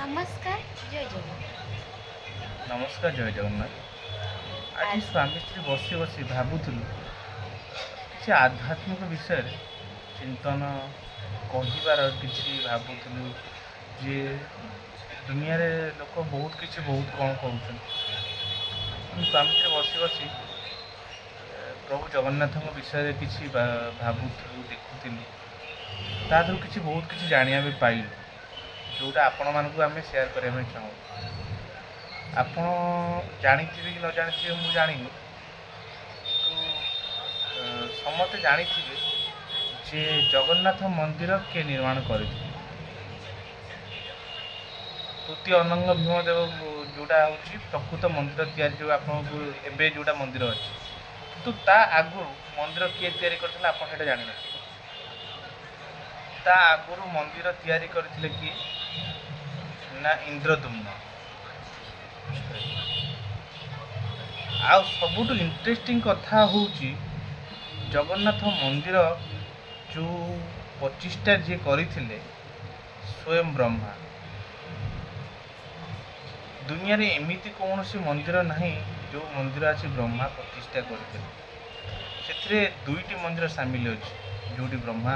ନମସ୍କାର, ଜୟ ଜଗନ୍ନାଥ। ନମସ୍କାର, ଜୟ ଜଗନ୍ନାଥ। ଆଜି ଆଜି ସ୍ୱାମୀ ସ୍ତ୍ରୀ ବସି ବସି ଭାବୁଥିଲୁ କିଛି ଆଧ୍ୟାତ୍ମିକ ବିଷୟରେ ଚିନ୍ତନ କହିବାର କିଛି ଭାବୁଥିଲୁ ଯେ ଦୁନିଆରେ ଲୋକ ବହୁତ କିଛି ବହୁତ କ'ଣ କହୁଛନ୍ତି। ମୁଁ ସ୍ୱାମୀ ସ୍ତ୍ରୀ ବସି ବସି ପ୍ରଭୁ ଜଗନ୍ନାଥଙ୍କ ବିଷୟରେ କିଛି ଭାବୁଥିଲୁ, ଦେଖୁଥିଲୁ। ତା ଦେହରୁ କିଛି ବହୁତ କିଛି ଜାଣିବା ବି ପାଇଲୁ, ଯେଉଁଟା ଆପଣମାନଙ୍କୁ ଆମେ ସେୟାର କରିବା ପାଇଁ ଚାହୁଁ। ଆପଣ ଜାଣିଥିବେ କି ନ ଜାଣିଥିବେ ମୁଁ ଜାଣିନି, କିନ୍ତୁ ସମସ୍ତେ ଜାଣିଥିବେ ଯେ ଜଗନ୍ନାଥ ମନ୍ଦିର କିଏ ନିର୍ମାଣ କରିଥିଲେ। ତୃତୀୟ ଅନଙ୍ଗ ଭୀମଦେବ, ଯେଉଁଟା ହେଉଛି ପ୍ରକୃତ ମନ୍ଦିର ତିଆରି, ଯେଉଁ ଆପଣଙ୍କୁ ଏବେ ଯେଉଁଟା ମନ୍ଦିର ଅଛି, କିନ୍ତୁ ତା ଆଗରୁ ମନ୍ଦିର କିଏ ତିଆରି କରିଥିଲା ଆପଣ ସେଇଟା ଜାଣିନଥିବେ। ତା ଆଗରୁ ମନ୍ଦିର ତିଆରି କରିଥିଲେ କିଏ ନା ଇନ୍ଦ୍ରଦ୍ୟୁମ୍ନ। ଆଉ ସବୁଠୁ ଇଣ୍ଟରେଷ୍ଟିଂ କଥା ହେଉଛି ଜଗନ୍ନାଥ ମନ୍ଦିର ଯେଉଁ ପ୍ରତିଷ୍ଠା ଯିଏ କରିଥିଲେ ସ୍ୱୟଂ ବ୍ରହ୍ମା। ଦୁନିଆରେ ଏମିତି କୌଣସି ମନ୍ଦିର ନାହିଁ ଯେଉଁ ମନ୍ଦିର ଆସି ବ୍ରହ୍ମା ପ୍ରତିଷ୍ଠା କରିଥିଲେ। ସେଥିରେ ଦୁଇଟି ମନ୍ଦିର ସାମିଲ ଅଛି ଯେଉଁଠି ବ୍ରହ୍ମା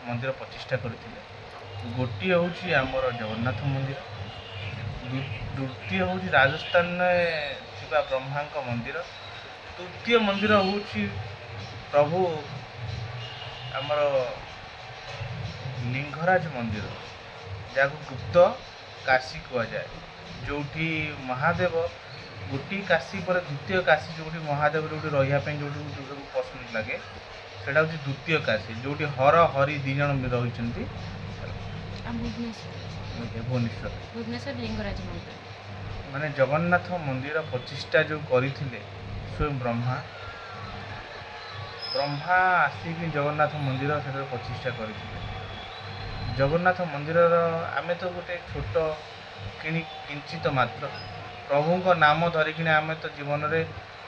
ମନ୍ଦିର ପ୍ରତିଷ୍ଠା କରିଥିଲେ। ଗୋଟିଏ ହେଉଛି ଆମର ଜଗନ୍ନାଥ ମନ୍ଦିର, ଦ୍ୱିତୀୟ ହେଉଛି ରାଜସ୍ଥାନରେ ଥିବା ବ୍ରହ୍ମାଙ୍କ ମନ୍ଦିର, ତୃତୀୟ ମନ୍ଦିର ହେଉଛି ପ୍ରଭୁ ଆମର ଲିଙ୍ଗରାଜ ମନ୍ଦିର, ଯାହାକୁ ଗୁପ୍ତ କାଶୀ କୁହାଯାଏ। ଯେଉଁଠି ମହାଦେବ ଗୋଟିଏ କାଶୀ ପରେ ଦ୍ୱିତୀୟ କାଶୀ, ଯେଉଁଠି ମହାଦେବ ଯେଉଁଠି ରହିବା ପାଇଁ ଯେଉଁଠି ପସନ୍ଦ ଲାଗେ, ସେଇଟା ହେଉଛି ଦ୍ୱିତୀୟ କାଶୀ, ଯେଉଁଠି ହର ହରି ଦୁଇ ଜଣ ରହିଛନ୍ତି। ଭୁବନେଶ୍ୱର ଲିଙ୍ଗରାଜ ମନ୍ଦିର। ମାନେ ଜଗନ୍ନାଥ ମନ୍ଦିର ପ୍ରତିଷ୍ଠା ଯେଉଁ କରିଥିଲେ ସ୍ୱୟଂ ବ୍ରହ୍ମା ଆସିକି ଜଗନ୍ନାଥ ମନ୍ଦିର ସେଠାରେ ପ୍ରତିଷ୍ଠା କରିଥିଲେ। ଜଗନ୍ନାଥ ମନ୍ଦିରର ଆମେ ତ ଗୋଟେ ଛୋଟ କିଞ୍ଚିତ ମାତ୍ର ପ୍ରଭୁଙ୍କ ନାମ ଧରିକିନା ଆମେ ତ ଜୀବନରେ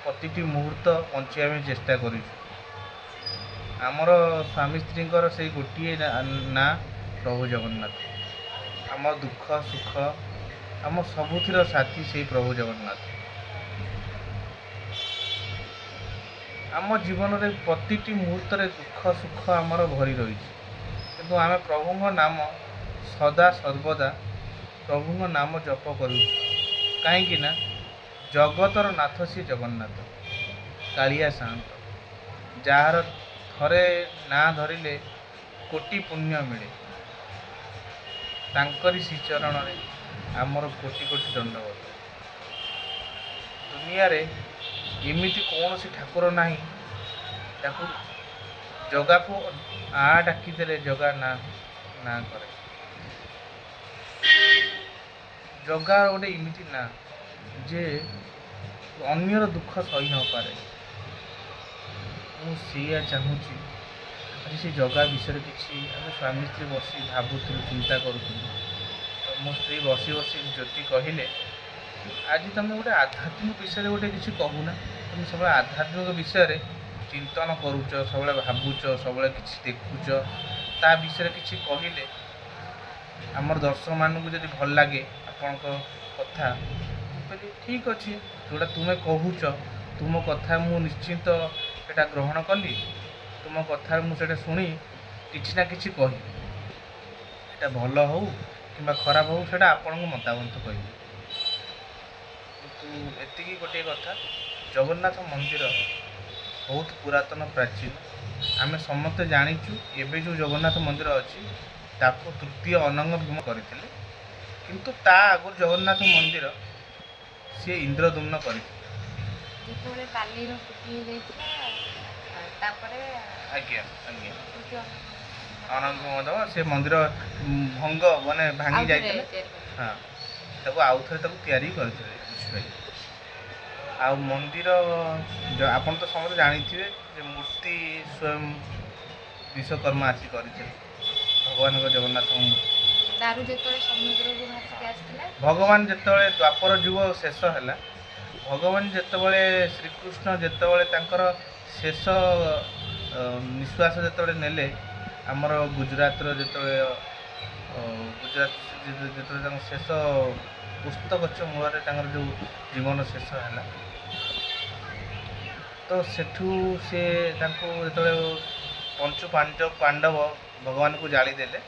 ପ୍ରତିଟି ମୁହୂର୍ତ୍ତ ବଞ୍ଚିବା ପାଇଁ ଚେଷ୍ଟା କରିଛୁ। ଆମର ସ୍ୱାମୀ ସ୍ତ୍ରୀଙ୍କର ସେଇ ଗୋଟିଏ ନାଁ ପ୍ରଭୁ ଜଗନ୍ନାଥ। ଆମ ଦୁଃଖ ସୁଖ, ଆମ ସବୁଥିର ସାଥୀ ସେଇ ପ୍ରଭୁ ଜଗନ୍ନାଥ। ଆମ ଜୀବନରେ ପ୍ରତିଟି ମୁହୂର୍ତ୍ତରେ ଦୁଃଖ ସୁଖ ଆମର ଭରି ରହିଛି, କିନ୍ତୁ ଆମେ ପ୍ରଭୁଙ୍କ ନାମ ସଦା ସର୍ବଦା ପ୍ରଭୁଙ୍କ ନାମ ଜପ କରୁଛୁ। କାହିଁକି ନା ଜଗତର ନାଥ ସିଏ ଜଗନ୍ନାଥ, କାଳିଆ ସାଆନ୍ତ, ଯାହାର ଥରେ ନାଁ ଧରିଲେ କୋଟି ପୁଣ୍ୟ ମିଳେ। ତାଙ୍କରି ଶ୍ରୀଚରଣରେ ଆମର କୋଟି କୋଟି ଦଣ୍ଡବତ। ଦୁନିଆରେ ଏମିତି କୌଣସି ଠାକୁର ନାହିଁ ତାକୁ ଜଗାକୁ ଆ ଡାକିଦେଲେ ଜଗା ନାଁ କରେ। ଜଗା ଗୋଟେ ଏମିତି ନାଁ ଯେ ଅନ୍ୟର ଦୁଃଖ ସହି ନପାରେ। ମୁଁ ସେଇଆ ଚାହୁଁଛି ଆଜି ସେ ଜଗା ବିଷୟରେ କିଛି ଆମେ ସ୍ୱାମୀ ସ୍ତ୍ରୀ ବସି ଭାବୁଥିଲୁ, ଚିନ୍ତା କରୁଥିଲୁ। ତ ମୋ ସ୍ତ୍ରୀ ବସି ବସି ଜ୍ୟୋତି କହିଲେ, ଆଜି ତୁମେ ଗୋଟେ ଆଧ୍ୟାତ୍ମିକ ବିଷୟରେ ଗୋଟେ କିଛି କହୁନା। ତୁମେ ସବୁବେଳେ ଆଧ୍ୟାତ୍ମିକ ବିଷୟରେ ଚିନ୍ତନ କରୁଛ, ସବୁବେଳେ ଭାବୁଛ, ସବୁବେଳେ କିଛି ଦେଖୁଛ, ତା ବିଷୟରେ କିଛି କହିଲେ ଆମର ଦର୍ଶକମାନଙ୍କୁ ଯଦି ଭଲ ଲାଗେ ଆପଣଙ୍କ କଥା। ମୁଁ କହିଲି ଠିକ୍ ଅଛି, ଯେଉଁଟା ତୁମେ କହୁଛ, ତୁମ କଥା ମୁଁ ନିଶ୍ଚିନ୍ତ ସେଇଟା ଗ୍ରହଣ କଲି। ତୁମ କଥାରେ ମୁଁ ସେଇଟା ଶୁଣି କିଛି ନା କିଛି କହିବି। ଏଇଟା ଭଲ ହେଉ କିମ୍ବା ଖରାପ ହେଉ ସେଇଟା ଆପଣଙ୍କୁ ମତାମତ କହିବି। କିନ୍ତୁ ଏତିକି ଗୋଟିଏ କଥା, ଜଗନ୍ନାଥ ମନ୍ଦିର ବହୁତ ପୁରାତନ ପ୍ରାଚୀନ। ଆମେ ସମସ୍ତେ ଜାଣିଛୁ ଏବେ ଯେଉଁ ଜଗନ୍ନାଥ ମନ୍ଦିର ଅଛି ତାକୁ ତୃତୀୟ ଅନଙ୍ଗ ଭୀମ କରିଥିଲେ, କିନ୍ତୁ ତା ଆଗରୁ ଜଗନ୍ନାଥ ମନ୍ଦିର ସିଏ ଇନ୍ଦ୍ରଦ୍ୟୁମ୍ନ କରିଥିଲେ। ଯେତେବେଳେ ବାଲିର ପୋତି ହେଇଯାଇଥିଲା, ତାପରେ ଆଜ୍ଞା ଅନଙ୍ଗ ଭୀମ ସେ ମନ୍ଦିର ଭଙ୍ଗ ମାନେ ଭାଙ୍ଗି ଯାଇଥିଲେ। ହଁ, ତାକୁ ଆଉଥରେ ତାକୁ ତିଆରି କରିଥିଲେ। ବୁଝିପାରିଲେ? ଆଉ ମନ୍ଦିର ଆପଣ ତ ସମସ୍ତେ ଜାଣିଥିବେ ଯେ ମୂର୍ତ୍ତି ସ୍ୱୟଂ ବିଶ୍ୱକର୍ମା ଆସି କରିଥିଲେ ଭଗବାନଙ୍କ ଜଗନ୍ନାଥଙ୍କ ମୂର୍ତ୍ତି। ଦାରୁ ଯେତେବେଳେ ସମୁଦ୍ରରୁ ଭାସିକି ଆସିଥିଲା, ଭଗବାନ ଯେତେବେଳେ ଦ୍ୱାପର ଯୁଗ ଶେଷ ହେଲା, ଭଗବାନ ଯେତେବେଳେ ଶ୍ରୀକୃଷ୍ଣ ଯେତେବେଳେ ତାଙ୍କର ଶେଷ ନିଶ୍ୱାସ ଯେତେବେଳେ ନେଲେ, ଆମର ଗୁଜୁରାଟର ଯେତେବେଳେ ଗୁଜରାଟ ଯେତେବେଳେ ତାଙ୍କ ଶେଷ ପୁସ୍ତକଚ୍ଛ ମୂଳରେ ତାଙ୍କର ଯେଉଁ ଜୀବନ ଶେଷ ହେଲା, ତ ସେଠୁ ସେ ତାଙ୍କୁ ଯେତେବେଳେ ପଞ୍ଚୁ ପାଣ୍ଡବ ଭଗବାନଙ୍କୁ ଜାଳିଦେଲେ,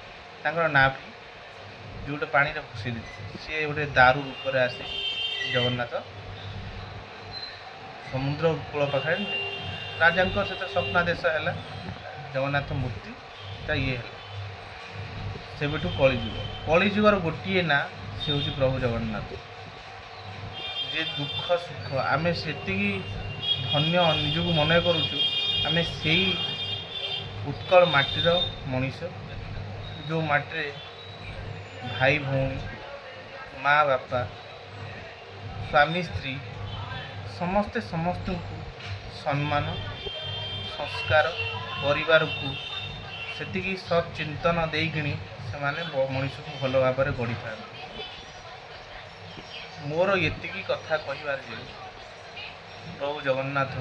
ତାଙ୍କର ନାଁ ବି ଯେଉଁଟା ପାଣିରେ ଭସେଇ ଦେଇଥିଲେ, ସିଏ ଗୋଟେ ଦାରୁ ରୂପରେ ଆସି ଜଗନ୍ନାଥ ସମୁଦ୍ର କୂଳ ପାଖରେ ରାଜାଙ୍କ ସହିତ ସ୍ୱପ୍ନାଦେଶ ହେଲା, ଜଗନ୍ନାଥ ମୂର୍ତ୍ତିଟା ଇଏ ହେଲା। ସେବେଠୁ କଳିଯୁଗର ଗୋଟିଏ ନାଁ, ସେ ହେଉଛି ପ୍ରଭୁ ଜଗନ୍ନାଥ। ଯେ ଦୁଃଖ ସୁଖ ଆମେ ସେତିକି ଧନ୍ୟ ନିଜକୁ ମନେ କରୁଛୁ, ଆମେ ସେଇ ଉତ୍କଳ ମାଟିର ମଣିଷ, ଯେଉଁ ମାଟିରେ ଭାଇ ଭଉଣୀ, ମା ବାପା, ସ୍ୱାମୀ ସ୍ତ୍ରୀ ସମସ୍ତେ ସମସ୍ତଙ୍କୁ ସମ୍ମାନ, ସଂସ୍କାର, ପରିବାରକୁ ସେତିକି ସତ୍ ଚିନ୍ତନ ଦେଇକିଣି ସେମାନେ ମଣିଷକୁ ଭଲ ଭାବରେ ଗଢ଼ିଥାନ୍ତି। ମୋର ଏତିକି କଥା କହିବାର ଯେ ପ୍ରଭୁ ଜଗନ୍ନାଥ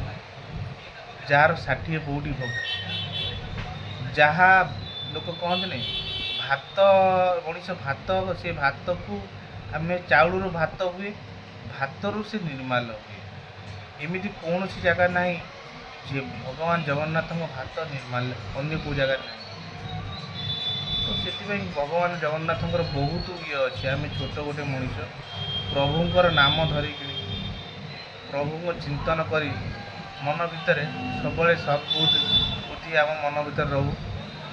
ଯାହାର 60 ପଉଟି ଭୋଗ, ଯାହା ଲୋକ କହନ୍ତିନି ଭାତ, ମଣିଷ ଭାତ, ସେ ଭାତକୁ ଆମେ ଚାଉଳରୁ ଭାତ ହୁଏ, ଭାତରୁ ସେ ନିର୍ମାଲ ହୁଏ। ଏମିତି କୌଣସି ଜାଗା ନାହିଁ ଯେ ଭଗବାନ ଜଗନ୍ନାଥଙ୍କ ଭାତ ନିର୍ମାଲ୍ୟ, ଅନ୍ୟ କେଉଁ ଜାଗାରେ ନାହିଁ। ତ ସେଥିପାଇଁ ଭଗବାନ ଜଗନ୍ନାଥଙ୍କର ବହୁତ ଇଏ ଅଛି। ଆମେ ଛୋଟ ଗୋଟେ ମଣିଷ, ପ୍ରଭୁଙ୍କର ନାମ ଧରିକିଣି ପ୍ରଭୁଙ୍କ ଚିନ୍ତନ କରି ମନ ଭିତରେ ସବୁବେଳେ ସଦ୍ବୁଦ୍ଧି ଆମ ମନ ଭିତରେ ରହୁ।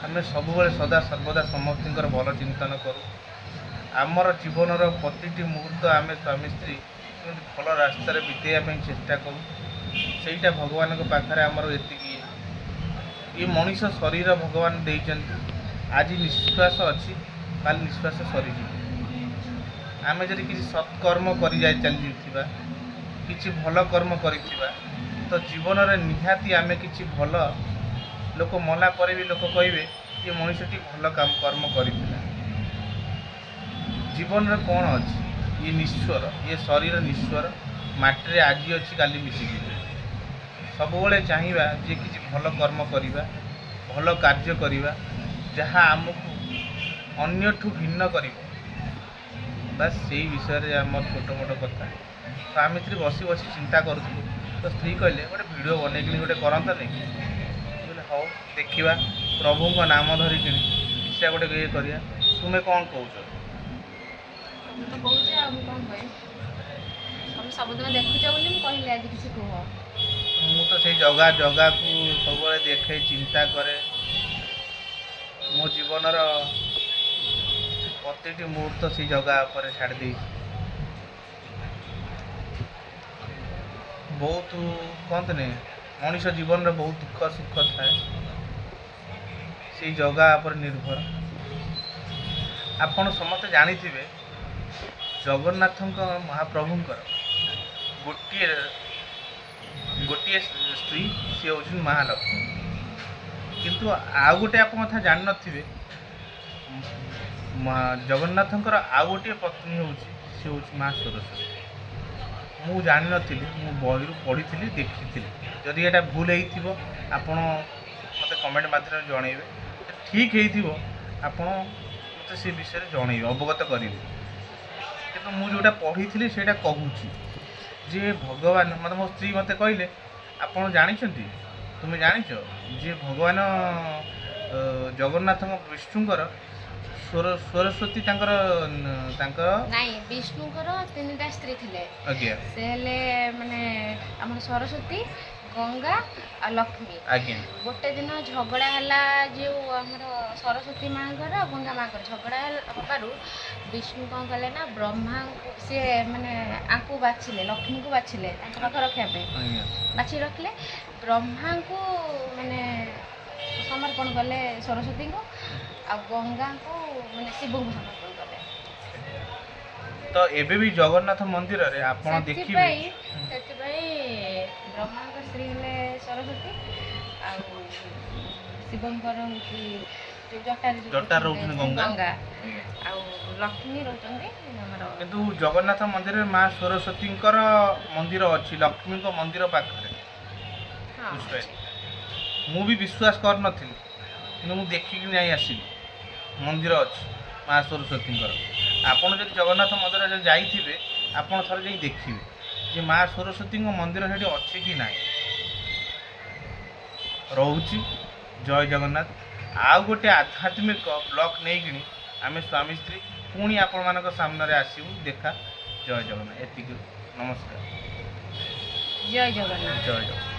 ଆମେ ସବୁବେଳେ ସଦା ସର୍ବଦା ସମସ୍ତଙ୍କର ଭଲ ଚିନ୍ତନ କରୁ। ଆମର ଜୀବନର ପ୍ରତିଟି ମୁହୂର୍ତ୍ତ ଆମେ ସ୍ୱାମୀ ସ୍ତ୍ରୀ କେମିତି ଭଲ ରାସ୍ତାରେ ବିତେଇବା ପାଇଁ ଚେଷ୍ଟା କରୁ। ସେଇଟା ଭଗବାନଙ୍କ ପାଖରେ ଆମର ଏତିକି। ଏ ମଣିଷ ଶରୀର ଭଗବାନ ଦେଇଛନ୍ତି, ଆଜି ନିଶ୍ୱାସ ଅଛି, କାଲି ନିଶ୍ୱାସ ସରିଯିବ। ଆମେ ଯଦି କିଛି ସତ୍କର୍ମ କରି ଚାଲିଥିବା, କିଛି ଭଲ କର୍ମ କରିଥିବା, ତ ଜୀବନରେ ନିହାତି ଆମେ କିଛି ଭଲ, ଲୋକ ମଲା ପରେ ବି ଲୋକ କହିବେ ଏ ମଣିଷଟି ଭଲ କର୍ମ କରିଥିଲା। ଜୀବନରେ କ'ଣ ଅଛି? ଇଏ ନିଶ୍ଵର, ଇଏ ଶରୀର ନିଶ୍ଵର, ମାଟିରେ ଆଜି ଅଛି କାଲି ମିଶିଯିବ। ସବୁବେଳେ ଚାହିଁବା ଯେ କିଛି ଭଲ କର୍ମ କରିବା, ଭଲ କାର୍ଯ୍ୟ କରିବା, ଯାହା ଆମକୁ ଅନ୍ୟଠୁ ଭିନ୍ନ କରିବ। ବାସ୍ ସେଇ ବିଷୟରେ ଆମର ଛୋଟ ମୋଟ କଥା। ସ୍ୱାମୀ ସ୍ତ୍ରୀ ବସି ବସି ଚିନ୍ତା କରୁଥିଲୁ, ତ ସ୍ତ୍ରୀ କହିଲେ ଗୋଟେ ଭିଡ଼ିଓ ବନେଇକିଣି ଗୋଟେ କରନ୍ତାନି? କହିଲେ ହଉ ଦେଖିବା, ପ୍ରଭୁଙ୍କ ନାମ ଧରିକିଣି ସେଟା ଗୋଟେ ଇଏ କରିବା। ତୁମେ କ'ଣ କହୁଛ? ମୁଁ ତ କହୁଛି, ଆଉ ମୁଁ କ'ଣ କହିବି? ତମେ ସବୁଦିନ ଦେଖୁଛ ବୋଲି ମୁଁ କହିଲି ଆଜି କିଛି କୁହ। ମୁଁ ତ ସେଇ ଜଗାକୁ ସବୁବେଳେ ଦେଖେ, ଚିନ୍ତା କରେ। ମୋ ଜୀବନର ପ୍ରତିଟି ମୁହୂର୍ତ୍ତ ସେଇ ଜଗା ଉପରେ ଛାଡ଼ି ଦେଇଛି। ବହୁତ କହନ୍ତିନି, ମଣିଷ ଜୀବନରେ ବହୁତ ଦୁଃଖ ସୁଖ ଥାଏ, ସେଇ ଜଗା ଉପରେ ନିର୍ଭର। ଆପଣ ସମସ୍ତେ ଜାଣିଥିବେ ଜଗନ୍ନାଥଙ୍କ ମହାପ୍ରଭୁଙ୍କର ଗୋଟିଏ ସ୍ତ୍ରୀ, ସିଏ ହେଉଛନ୍ତି ମହାଲକ୍ଷ୍ମୀ। କିନ୍ତୁ ଆଉ ଗୋଟେ ଆପଣ କଥା ଜାଣିନଥିବେ, ଜଗନ୍ନାଥଙ୍କର ଆଉ ଗୋଟିଏ ପତ୍ନୀ ହେଉଛି, ସେ ହେଉଛି ମା ସରସ୍ୱତୀ। ମୁଁ ଜାଣିନଥିଲି, ମୁଁ ବହିରୁ ପଢ଼ିଥିଲି, ଦେଖିଥିଲି। ଯଦି ଏଇଟା ଭୁଲ ହେଇଥିବ ଆପଣ ମୋତେ କମେଣ୍ଟ ମାଧ୍ୟମରେ ଜଣାଇବେ, ଠିକ୍ ହେଇଥିବ ଆପଣ ମୋତେ ସେ ବିଷୟରେ ଜଣାଇବେ, ଅବଗତ କରିବେ। କିନ୍ତୁ ମୁଁ ଯେଉଁଟା ପଢ଼ିଥିଲି ସେଇଟା କହୁଛି ଯେ ଭଗବାନ ମୋ ସ୍ତ୍ରୀ ମୋତେ କହିଲେ, ଆପଣ ଜାଣିଛନ୍ତି, ତୁମେ ଜାଣିଛ ଯେ ଭଗବାନ ଜଗନ୍ନାଥଙ୍କ ବିଷ୍ଣୁଙ୍କର ସରସ୍ୱତୀ ତାଙ୍କର ନାଇଁ, ବିଷ୍ଣୁଙ୍କର 3ଟା ସ୍ତ୍ରୀ ଥିଲେ। ଆଜ୍ଞା, ସେ ହେଲେ ମାନେ ଆମର ସରସ୍ୱତୀ, ଗଙ୍ଗା ଆଉ ଲକ୍ଷ୍ମୀ। ଆଜ୍ଞା। ଗୋଟେ ଦିନ ଝଗଡ଼ା ହେଲା, ଯେଉଁ ଆମର ସରସ୍ୱତୀ ମାଆଙ୍କର ଆଉ ଗଙ୍ଗା ମାଆଙ୍କର ଝଗଡ଼ା ହେବାରୁ ବିଷ୍ଣୁ କ'ଣ କଲେ ନା, ବ୍ରହ୍ମାଙ୍କୁ ସିଏ ମାନେ ଆଙ୍କୁ ବାଛିଲେ, ଲକ୍ଷ୍ମୀଙ୍କୁ ବାଛିଲେ ତାଙ୍କ ପାଖ ରଖିବା ପାଇଁ। ବାଛି ରଖିଲେ, ବ୍ରହ୍ମାଙ୍କୁ ମାନେ ସମର୍ପଣ କଲେ ସରସ୍ୱତୀଙ୍କୁ, ଆଉ ଗଙ୍ଗାଙ୍କୁ ମାନେ ଶିବଙ୍କୁ ସମର୍ପଣ କଲେ। ତ ଏବେ ବି ଜଗନ୍ନାଥ ମନ୍ଦିରରେ ଆପଣ ଦେଖିବେ, ସେଥିପାଇଁ ବ୍ରହ୍ମାଙ୍କ ସ୍ତ୍ରୀ ହେଲେ ସରସ୍ୱତୀ, ଆଉ ଶିବଙ୍କର ହେଉଛି ଜଟାରେ ରହୁଛନ୍ତି ଗଙ୍ଗା, ଆଉ ଲକ୍ଷ୍ମୀ ରହୁଛନ୍ତି ଆମର। କିନ୍ତୁ ଜଗନ୍ନାଥ ମନ୍ଦିରରେ ମା ସରସ୍ୱତୀଙ୍କର ମନ୍ଦିର ଅଛି, ଲକ୍ଷ୍ମୀଙ୍କ ମନ୍ଦିର ପାଖରେ। ବୁଝିପାରିଲେ? ମୁଁ ବି ବିଶ୍ୱାସ କରିନଥିଲି, କିନ୍ତୁ ମୁଁ ଦେଖିକି ଯାଇ ଆସିଲି, ମନ୍ଦିର ଅଛି। ମା ସରସ୍ୱତୀଙ୍କର। ଆପଣ ଯଦି ଜଗନ୍ନାଥ ମନ୍ଦିର ଯଦି ଯାଇଥିବେ ଆପଣ ଥରେ ଯାଇ ଦେଖିବେ ଯେ ମା ସରସ୍ୱତୀଙ୍କ ମନ୍ଦିର ସେଠି ଅଛି କି ନାହିଁ। ରହୁଛି। ଜୟ ଜଗନ୍ନାଥ। ଆଉ ଗୋଟେ ଆଧ୍ୟାତ୍ମିକ ବ୍ଲକ୍ ନେଇକିଣି ଆମେ ସ୍ୱାମୀ ସ୍ତ୍ରୀ ପୁଣି ଆପଣମାନଙ୍କ ସାମ୍ନାରେ ଆସିବୁ ଦେଖା। ଜୟ ଜଗନ୍ନାଥ। ଏତିକି। ନମସ୍କାର। ଜୟ ଜଗନ୍ନାଥ। ଜୟ ଜଗନ୍ନାଥ।